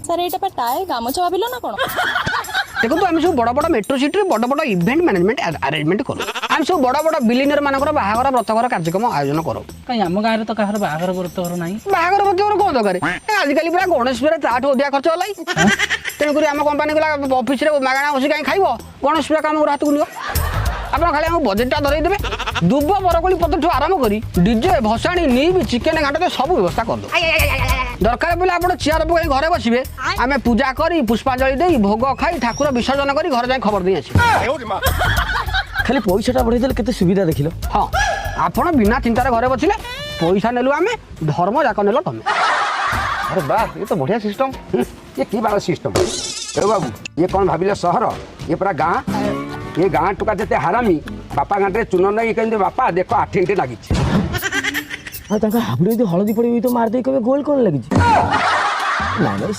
sir এইটা পা টাই গামছা ভাবিল না কোন দেখুন আমি সব বড় বড় মেট্রো সিটি বড় বড় ইভেন্ট ম্যানেজমেন্ট আরেঞ্জমেন্ট করু আমি সব বড় বড় বিলিনিয়র মানকর বাহাঘর ব্রতঘর কার্যক্রম আয়োজন করু কাই আম গাঁরে তো কাହାର ବାହାଘର ବ୍ରତଘର ନାହିଁ ବାହାଘର ବ୍ରତଘର କଣ ଦରକାର ଆଜିକାଲି ପୁରା ଗଣେଶ ପୂଜାରେ ତାଠୁ ଅଧିକା ଖର୍ଚ୍ଚ ହେଲାଇ ତେଣୁକରି ଆମ କମ୍ପାନୀ ଗଲା ଅଫିସରେ ମାଗଣା ବସି କାହିଁ ଖାଇବ ଗଣେଶ ପୂଜା କାମ ହାତକୁ ନିଅ ଆପଣ ଖାଲି ଆମ ବଜେଟଟା ଧରେଇ ଦେବେ ଦୁବ ବରକୋଳି ପତ୍ରଠୁ ଆରମ୍ଭ କରି ଡିଜେ ଭସାଣି ନିବି ଚିକେନ ଘାଣ୍ଟ ସବୁ ବ୍ୟବସ୍ଥା କରିଦେବୁ ଦରକାର ପଡ଼ିଲେ ଆପଣ ଚେୟାର ପକାଇ ଘରେ ବସିବେ ଆମେ ପୂଜା କରି ପୁଷ୍ପାଞ୍ଜଳି ଦେଇ ଭୋଗ ଖାଇ ଠାକୁର ବିସର୍ଜନ କରି ଘରେ ଯାଇ ଖବର ଦେଇ ଆସିବେ ଖାଲି ପଇସାଟା ବଢ଼େଇ ଦେଲେ କେତେ ସୁବିଧା ଦେଖିଲ ହଁ ଆପଣ ବିନା ଚିନ୍ତାରେ ଘରେ ବସିଲେ ପଇସା ନେଲୁ ଆମେ ଧର୍ମ ଯାକ ନେଲ ତମେ अरे वाह ये तो बढ़िया सिस्टम ये की बात सिस्टम ए बाबू ये कौन भाविले सहर ये पूरा गाँ ये गाँ टुका जेते हारामी बापा गाँटे चुन नहीं कहते बापा देख 8 इंटे लगी ଆଉ ତାଙ୍କ ହାବୁଡ଼େ ଯଦି ହଳଦୀ ପଡ଼ିବ ତ ମାରିଦେଇ କହିବେ ଗୋଲ କ'ଣ ଲାଗିଛି ନାଇଁ